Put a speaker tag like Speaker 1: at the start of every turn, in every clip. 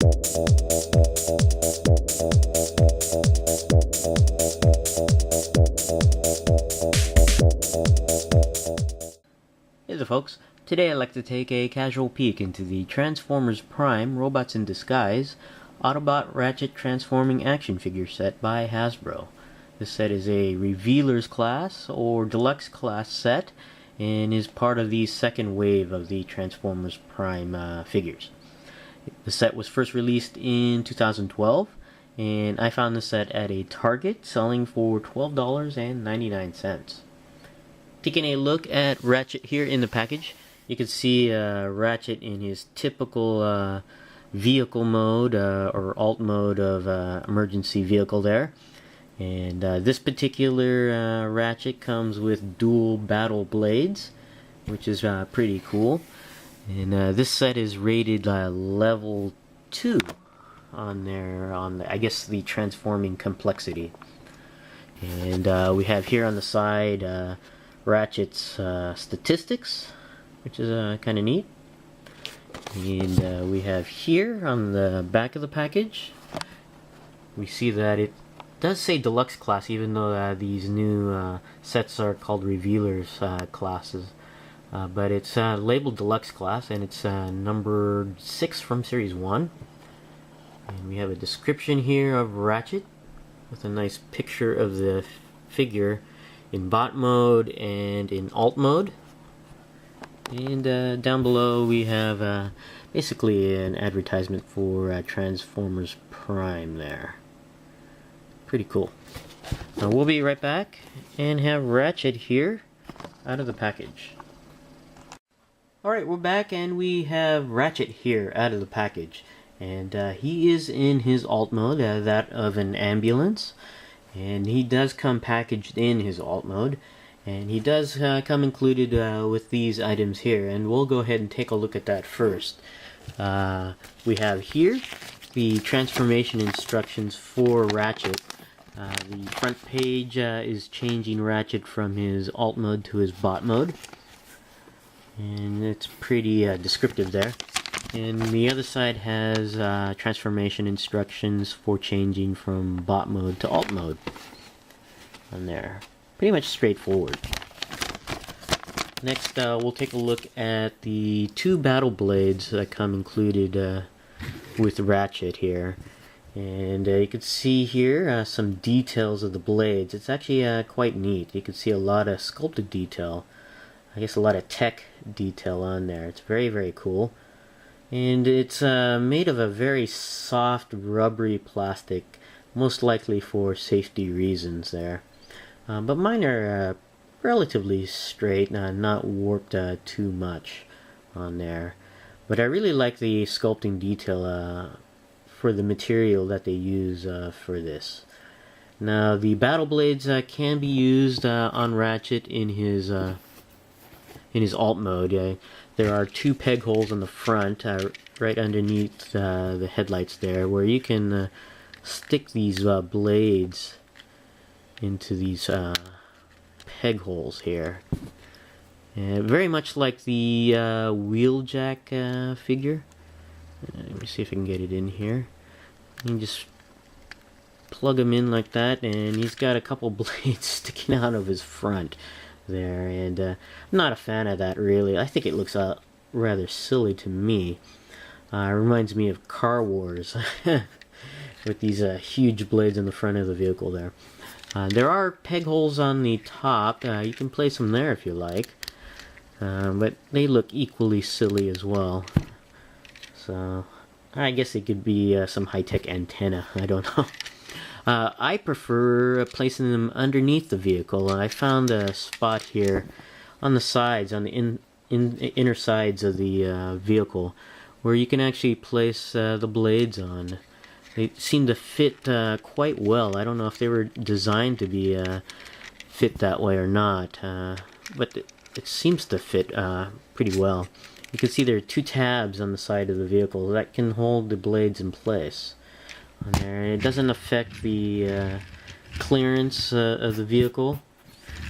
Speaker 1: Hey there folks, today I'd like to take a casual peek into the Transformers Prime Robots in Disguise Autobot Ratchet Transforming Action Figure set by Hasbro. This set is a Revealers class or Deluxe class set and is part of the second wave of the Transformers Prime figures. The set was first released in 2012 and I found the set at a Target selling for $12.99. Taking a look at Ratchet here in the package, you can see Ratchet in his typical vehicle mode or alt mode of emergency vehicle there. And this particular Ratchet comes with dual battle blades, which is pretty cool. And this set is rated level 2 on there, I guess the transforming complexity. And we have here on the side Ratchet's statistics, which is kind of neat. And we have here on the back of the package, we see that it does say Deluxe class, even though these new sets are called Revealers classes. But it's labeled Deluxe class, and it's number 6 from Series 1. And we have a description here of Ratchet with a nice picture of the figure in bot mode and in alt mode. And down below we have basically an advertisement for Transformers Prime there. Pretty cool. Now we'll be right back and have Ratchet here out of the package. Alright, we're back and we have Ratchet here out of the package. And he is in his alt mode, that of an ambulance. And he does come packaged in his alt mode. And he does come included with these items here. And we'll go ahead and take a look at that first. We have here the transformation instructions for Ratchet. The front page is changing Ratchet from his alt mode to his bot mode. And it's pretty descriptive there. And the other side has transformation instructions for changing from bot mode to alt mode on there. Pretty much straightforward. Next, we'll take a look at the 2 battle blades that come included with Ratchet here. And you can see here some details of the blades. It's actually quite neat. You can see a lot of sculpted detail. I guess a lot of tech detail on there. It's very, very cool. And it's made of a very soft, rubbery plastic, most likely for safety reasons there. But mine are relatively straight, not warped too much on there. But I really like the sculpting detail for the material that they use for this. Now, the battle blades can be used on Ratchet in his alt mode. There are 2 peg holes on the front, right underneath the headlights there, where you can stick these blades into these peg holes here. Very much like the Wheeljack figure. Let me see if I can get it in here. You can just plug him in like that, and he's got a couple blades sticking out of his front there, and I'm not a fan of that really. I think it looks rather silly to me. It reminds me of Car Wars with these huge blades in the front of the vehicle there. There are peg holes on the top. You can place them there if you like, but they look equally silly as well. So I guess it could be some high-tech antenna. I don't know. I prefer placing them underneath the vehicle. I found a spot here on the sides, on the inner sides of the vehicle, where you can actually place the blades on. They seem to fit quite well. I don't know if they were designed to be fit that way or not, but it seems to fit pretty well. You can see there are 2 tabs on the side of the vehicle that can hold the blades in place on there. It doesn't affect the clearance of the vehicle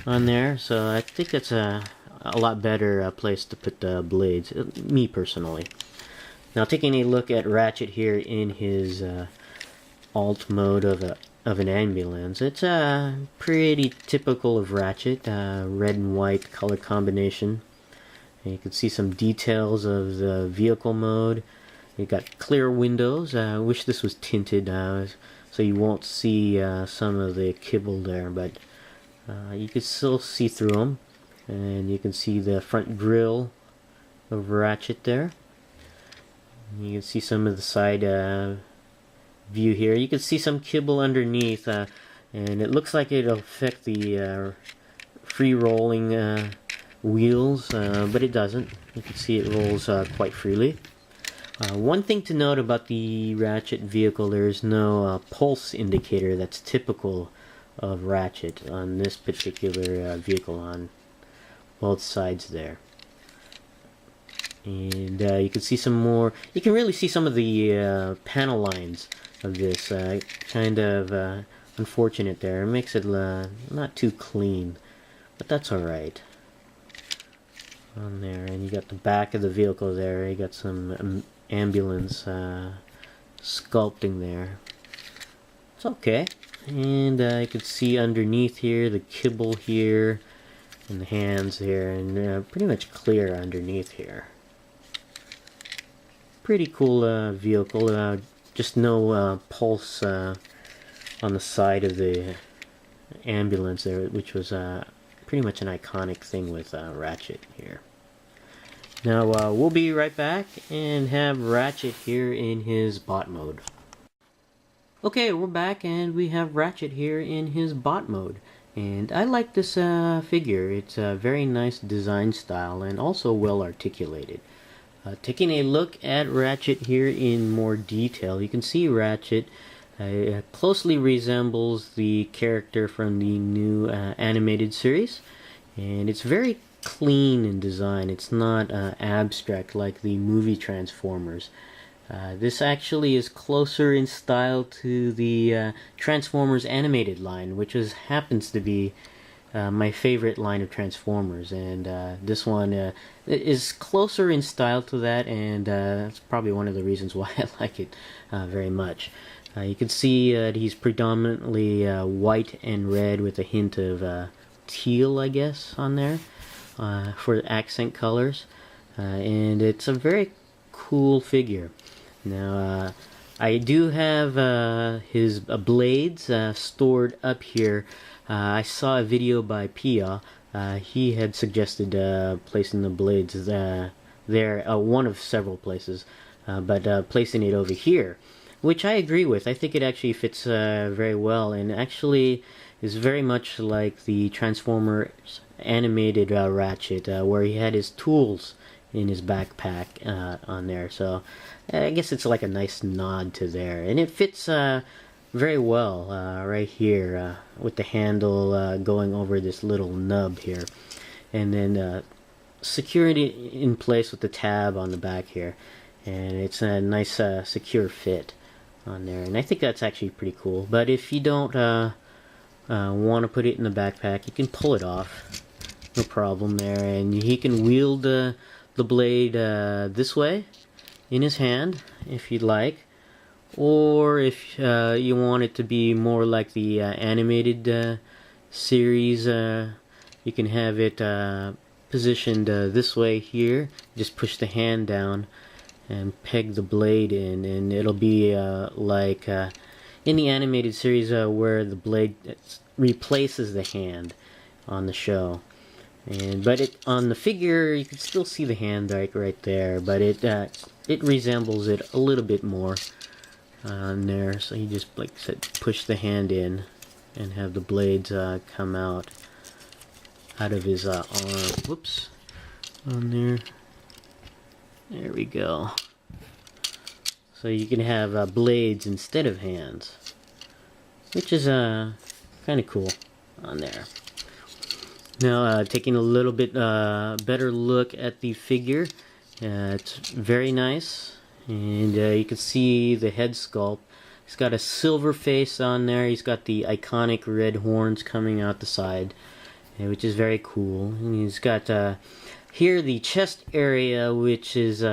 Speaker 1: on there, so I think that's a lot better place to put the blades, me personally. Now taking a look at Ratchet here in his alt mode of an ambulance, it's pretty typical of Ratchet, red and white color combination. And you can see some details of the vehicle mode. You got clear windows. I wish this was tinted so you won't see some of the kibble there, but you can still see through them. And you can see the front grille of Ratchet there. You can see some of the side view here. You can see some kibble underneath, and it looks like it'll affect the free rolling wheels, but it doesn't. You can see it rolls quite freely. One thing to note about the Ratchet vehicle, there is no pulse indicator that's typical of Ratchet on this particular vehicle on both sides there. And you can see some more, you can really see some of the panel lines of this. Kind of unfortunate there. It makes it not too clean, but that's alright. On there, and you got the back of the vehicle there. You got some ambulance sculpting there. It's okay. And you can see underneath here the kibble here and the hands here, and pretty much clear underneath here. Pretty cool vehicle. Just no pulse on the side of the ambulance there, which was pretty much an iconic thing with Ratchet here. Now we'll be right back and have Ratchet here in his bot mode. Okay, we're back and we have Ratchet here in his bot mode. And I like this figure. It's a very nice design style and also well articulated. Taking a look at Ratchet here in more detail, you can see Ratchet closely resembles the character from the new animated series, and it's very clean in design. It's not abstract like the movie Transformers. This actually is closer in style to the Transformers animated line, which happens to be my favorite line of Transformers, and this one is closer in style to that, and that's probably one of the reasons why I like it very much. You can see that he's predominantly white and red with a hint of teal, I guess, on there for accent colors, and it's a very cool figure. Now I do have his blades stored up here. I saw a video by Pia. He had suggested placing the blades there, one of several places, but placing it over here, which I agree with. I think it actually fits very well, and actually is very much like the Transformers animated Ratchet, where he had his tools in his backpack on there. So I guess it's like a nice nod to there, and it fits very well right here with the handle going over this little nub here, and then secured it in place with the tab on the back here, and it's a nice secure fit on there, and I think that's actually pretty cool. But if you don't want to put it in the backpack, you can pull it off, no problem there, and he can wield the blade this way in his hand if you'd like, or if you want it to be more like the animated series, you can have it positioned this way here. Just push the hand down and peg the blade in, and it'll be like in the animated series where the blade replaces the hand on the show. But on the figure, you can still see the hand right there, but it resembles it a little bit more on there. So you just, like I said, push the hand in and have the blades come out of his arm. Whoops, on there. There we go. So you can have blades instead of hands, which is kind of cool on there. Now, taking a little bit better look at the figure, it's very nice, and you can see the head sculpt. He's got a silver face on there. He's got the iconic red horns coming out the side, which is very cool. And he's got here the chest area, which is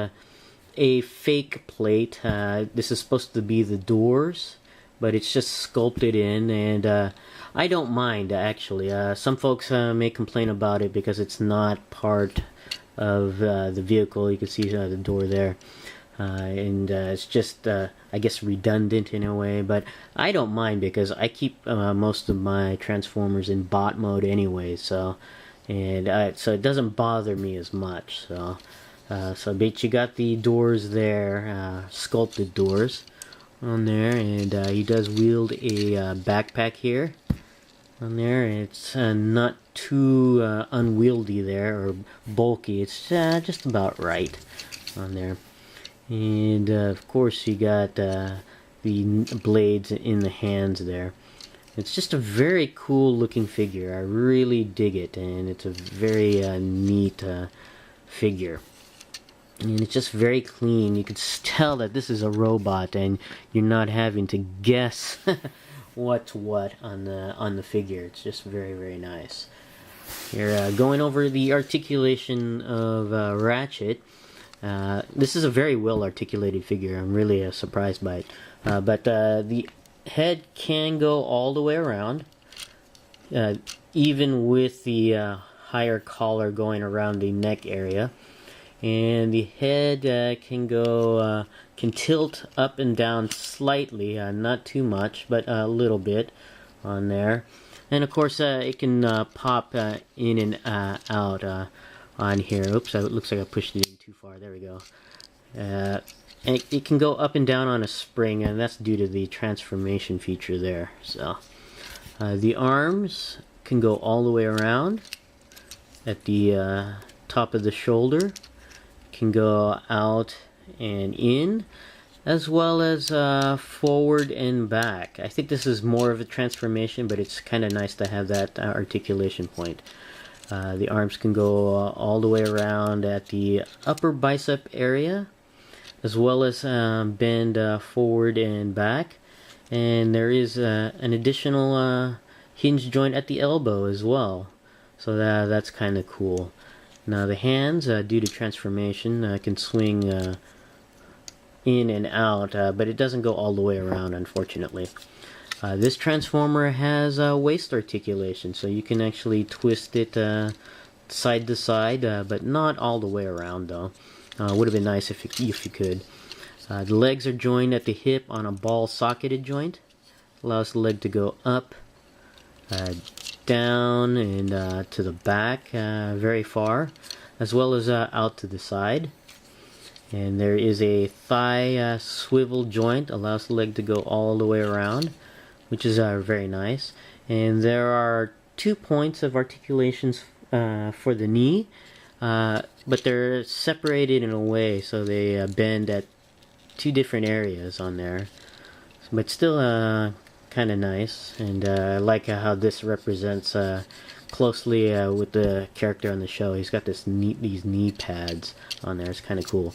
Speaker 1: a fake plate. This is supposed to be the doors, but it's just sculpted in, and I don't mind actually. Some folks may complain about it because it's not part of the vehicle. You can see the door there, and it's just I guess redundant in a way, but I don't mind because I keep most of my Transformers in bot mode anyway, so it doesn't bother me as much. So but you got the doors there, sculpted doors on there, and he does wield a backpack here on there. It's not too unwieldy there or bulky. It's just about right on there. And of course you got the blades in the hands there. It's just a very cool looking figure. I really dig it, and it's a very neat figure. And it's just very clean. You can tell that this is a robot, and you're not having to guess what's what on the figure. It's just very, very nice. Here, going over the articulation of Ratchet. This is a very well articulated figure. I'm really surprised by it. But the head can go all the way around, even with the higher collar going around the neck area. And the head can tilt up and down slightly, not too much, but a little bit on there. And of course, it can pop in and out on here. Oops, it looks like I pushed it in too far. There we go. And it can go up and down on a spring, and that's due to the transformation feature there. So the arms can go all the way around at the top of the shoulder. Can go out and in, as well as forward and back. I think this is more of a transformation, but it's kind of nice to have that articulation point. The arms can go all the way around at the upper bicep area, as well as bend forward and back. And there is an additional hinge joint at the elbow as well, so that's kind of cool. Now the hands, due to transformation, can swing in and out, but it doesn't go all the way around, unfortunately. This Transformer has waist articulation, so you can actually twist it side to side, but not all the way around though. Would have been nice if you could. The legs are joined at the hip on a ball socketed joint. Allows the leg to go up, down, and to the back very far, as well as out to the side. And there is a thigh swivel joint, allows the leg to go all the way around, which is very nice. And there are 2 points of articulations for the knee, but they're separated in a way so they bend at 2 different areas on there, but still kind of nice. And I like how this represents closely with the character on the show. He's got these knee pads on there. It's kind of cool.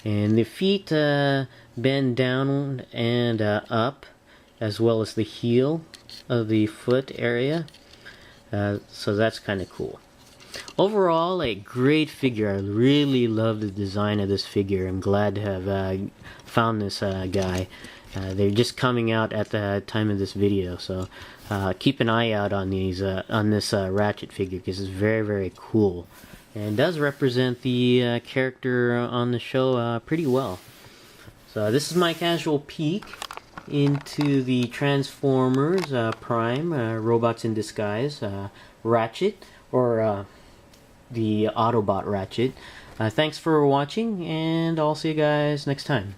Speaker 1: And the feet bend down and up, as well as the heel of the foot area. So that's kind of cool. Overall, a great figure. I really love the design of this figure. I'm glad to have found this guy. They're just coming out at the time of this video, so keep an eye out on these on this Ratchet figure, because it's very, very cool and does represent the character on the show pretty well. So this is my casual peek into the Transformers Prime Robots in Disguise Ratchet, or the Autobot Ratchet. Thanks for watching, and I'll see you guys next time.